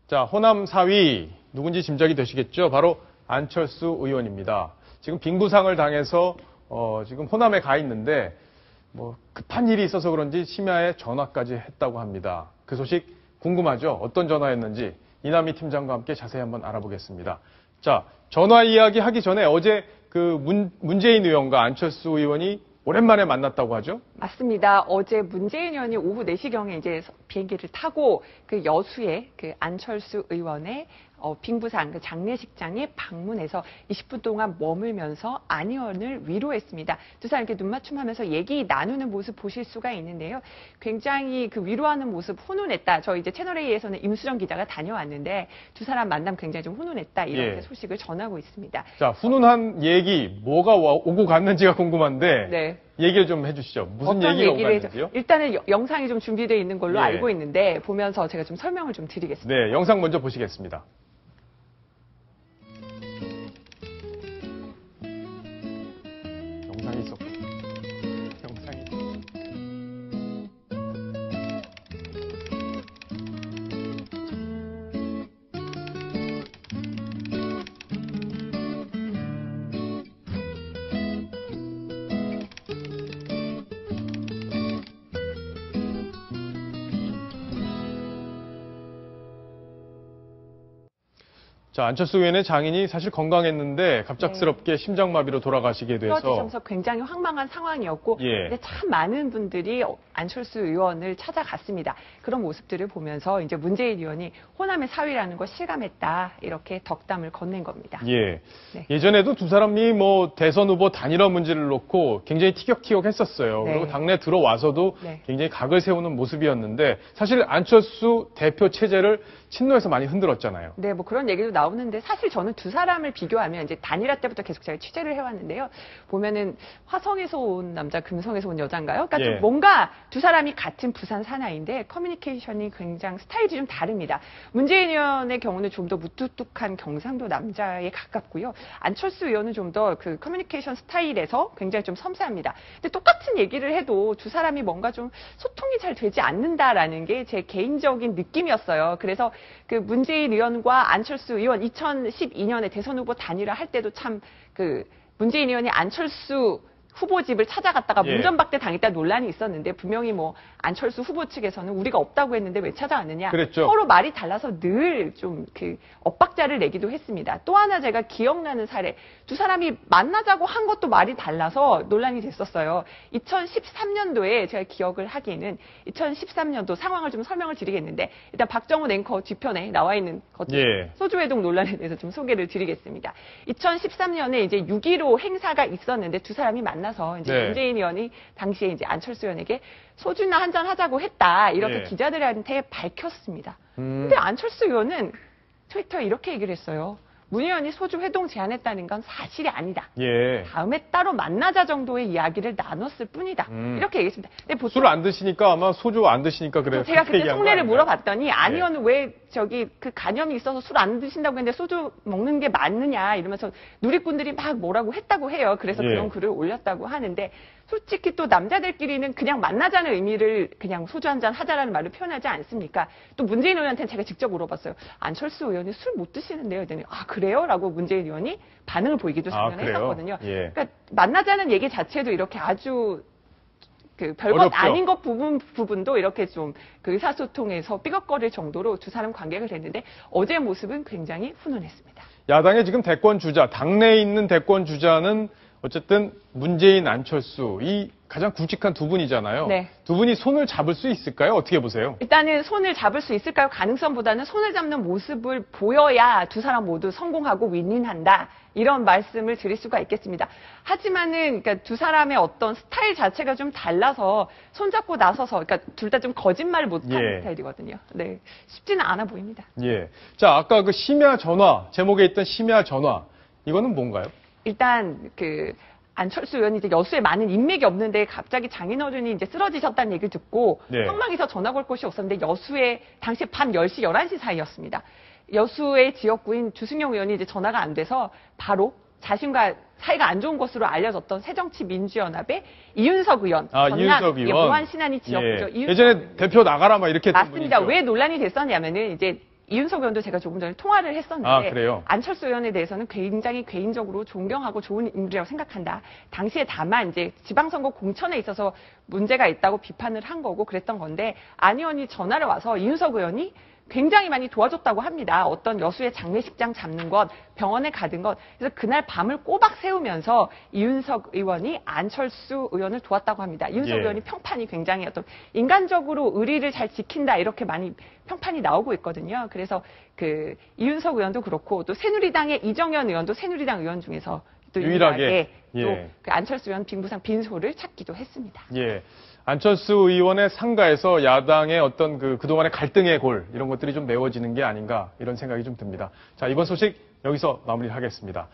자, 호남 4위 누군지 짐작이 되시겠죠? 바로 안철수 의원입니다. 지금 빙부상을 당해서 지금 호남에 가 있는데 뭐 급한 일이 있어서 그런지 심야에 전화까지 했다고 합니다. 그 소식 궁금하죠? 어떤 전화였는지 이남희 팀장과 함께 자세히 한번 알아보겠습니다. 자, 전화 이야기 하기 전에 어제 그 문재인 의원과 안철수 의원이 오랜만에 만났다고 하죠? 맞습니다. 어제 문재인 의원이 오후 4시경에 이제 비행기를 타고 그 여수의 그 안철수 의원의 빙부상 그 장례식장에 방문해서 20분 동안 머물면서 안 의원을 위로했습니다. 두 사람 이렇게 눈맞춤하면서 얘기 나누는 모습 보실 수가 있는데요. 굉장히 그 위로하는 모습 훈훈했다. 저희 이제 채널A에서는 임수정 기자가 다녀왔는데 두 사람 만남 굉장히 좀 훈훈했다. 이렇게 소식을 전하고 있습니다. 자, 훈훈한 얘기 뭐가 오고 갔는지가 궁금한데 네. 얘기를 좀 해주시죠. 무슨 얘기가 오고 갔는지요? 일단은 영상이 좀 준비되어 있는 걸로 알고 있는데 보면서 제가 좀 설명을 좀 드리겠습니다. 네, 영상 먼저 보시겠습니다. 영상이 있었고 영상이 자, 안철수 의원의 장인이 사실 건강했는데 갑작스럽게 심장마비로 돌아가시게 돼서 쓰러지셔서 굉장히 황망한 상황이었고 근데 참 많은 분들이 안철수 의원을 찾아갔습니다. 그런 모습들을 보면서 이제 문재인 의원이 호남의 사위라는 걸 실감했다. 이렇게 덕담을 건넨 겁니다. 예전에도 두 사람이 뭐 대선 후보 단일화 문제를 놓고 굉장히 티격태격했었어요. 그리고 당내 들어와서도 굉장히 각을 세우는 모습이었는데 사실 안철수 대표 체제를 친노에서 많이 흔들었잖아요. 네, 뭐 그런 얘기도 나오는데 사실 저는 두 사람을 비교하면 이제 단일화 때부터 계속 제가 취재를 해왔는데요. 보면은 화성에서 온 남자, 금성에서 온 여자인가요? 그러니까 좀 뭔가 두 사람이 같은 부산 사나이인데 커뮤니케이션이 굉장히 스타일이 좀 다릅니다. 문재인 의원의 경우는 좀 더 무뚝뚝한 경상도 남자에 가깝고요. 안철수 의원은 좀 더 그 커뮤니케이션 스타일에서 굉장히 좀 섬세합니다. 근데 똑같은 얘기를 해도 두 사람이 뭔가 좀 소통이 잘 되지 않는다라는 게 제 개인적인 느낌이었어요. 그래서 그 문재인 의원과 안철수 의원 2012년에 대선 후보 단일화 할 때도 참 그 문재인 의원이 안철수 후보 집을 찾아갔다가 문전박대 당했다 논란이 있었는데 분명히 뭐 안철수 후보 측에서는 우리가 없다고 했는데 왜 찾아왔느냐. 그랬죠. 서로 말이 달라서 늘 좀 그 엇박자를 내기도 했습니다. 또 하나 제가 기억나는 사례. 두 사람이 만나자고 한 것도 말이 달라서 논란이 됐었어요. 2013년도에 제가 기억을 하기에는 2013년도 상황을 좀 설명을 드리겠는데 일단 박정훈 앵커 뒤편에 나와 있는 것들 소주회동 논란에 대해서 좀 소개를 드리겠습니다. 2013년에 이제 6.15 행사가 있었는데 두 사람이 만나서 이제 문재인 의원이 당시에 이제 안철수 의원에게 소주나 한잔 하자고 했다. 이렇게 기자들한테 밝혔습니다. 근데 안철수 의원은 트위터에 이렇게 얘기를 했어요. 문 의원이 소주 회동 제안했다는 건 사실이 아니다. 다음에 따로 만나자 정도의 이야기를 나눴을 뿐이다. 이렇게 얘기했습니다. 근데 보통 술 안 드시니까 아마 소주 안 드시니까 그래요. 제가 그때 속내를 물어봤더니 안 의원은 왜 저기 그 간염이 있어서 술 안 드신다고 했는데 소주 먹는 게 맞느냐 이러면서 누리꾼들이 막 뭐라고 했다고 해요. 그래서 그런 글을 올렸다고 하는데 솔직히 또 남자들끼리는 그냥 만나자는 의미를 그냥 소주 한잔 하자라는 말로 표현하지 않습니까? 또 문재인 의원한테는 제가 직접 물어봤어요. 안철수 의원이 술 못 드시는데요? 했더니 아 그래요? 라고 문재인 의원이 반응을 보이기도 했었거든요. 그러니까 만나자는 얘기 자체도 이렇게 아주 그 별것 아닌 것 부분도 이렇게 좀 그 의사소통에서 삐걱거릴 정도로 두 사람 관계가 됐는데 어제 모습은 굉장히 훈훈했습니다. 야당의 지금 대권 주자, 당내에 있는 대권 주자는 어쨌든 문재인, 안철수 이 가장 굵직한 두 분이잖아요. 두 분이 손을 잡을 수 있을까요? 어떻게 보세요? 일단은 손을 잡을 수 있을까요? 가능성보다는 손을 잡는 모습을 보여야 두 사람 모두 성공하고 윈윈한다. 이런 말씀을 드릴 수가 있겠습니다. 하지만은 그러니까 두 사람의 어떤 스타일 자체가 좀 달라서 손잡고 나서서 그러니까 둘 다 좀 거짓말을 못하는 스타일이거든요. 네, 쉽지는 않아 보입니다. 자, 아까 그 심야 전화 제목에 있던 심야 전화 이거는 뭔가요? 일단 그 안철수 의원이 이제 여수에 많은 인맥이 없는데 갑자기 장인어른이 이제 쓰러지셨다는 얘기를 듣고 황망해서 전화가 올 곳이 없었는데 여수에 당시 밤 10시, 11시 사이였습니다. 여수의 지역구인 주승용 의원이 이제 전화가 안 돼서 바로 자신과 사이가 안 좋은 것으로 알려졌던 새정치민주연합의 이윤석 의원, 이윤석 의원, 보안 신안이 지역구죠. 예전에 대표 나가라 막 이렇게 했던 맞습니다. 분이죠. 왜 논란이 됐었냐면은 이제 이윤석 의원도 제가 조금 전에 통화를 했었는데 아, 그래요? 안철수 의원에 대해서는 굉장히 개인적으로 존경하고 좋은 인물이라고 생각한다. 당시에 다만 이제 지방선거 공천에 있어서 문제가 있다고 비판을 한 거고 그랬던 건데 안 의원이 전화를 와서 이윤석 의원이 굉장히 많이 도와줬다고 합니다. 어떤 여수의 장례식장 잡는 것, 병원에 가든 것. 그래서 그날 밤을 꼬박 세우면서 이윤석 의원이 안철수 의원을 도왔다고 합니다. 이윤석 예. 의원이 평판이 굉장히 어떤 인간적으로 의리를 잘 지킨다 이렇게 많이 평판이 나오고 있거든요. 그래서 그 이윤석 의원도 그렇고 또 새누리당의 이정현 의원도 새누리당 의원 중에서 또 유일하게 예. 또 그 안철수 의원 빙부상 빈소를 찾기도 했습니다. 예. 안철수 의원의 상가에서 야당의 어떤 그동안의 갈등의 골, 이런 것들이 좀 메워지는 게 아닌가, 이런 생각이 좀 듭니다. 자, 이번 소식 여기서 마무리하겠습니다.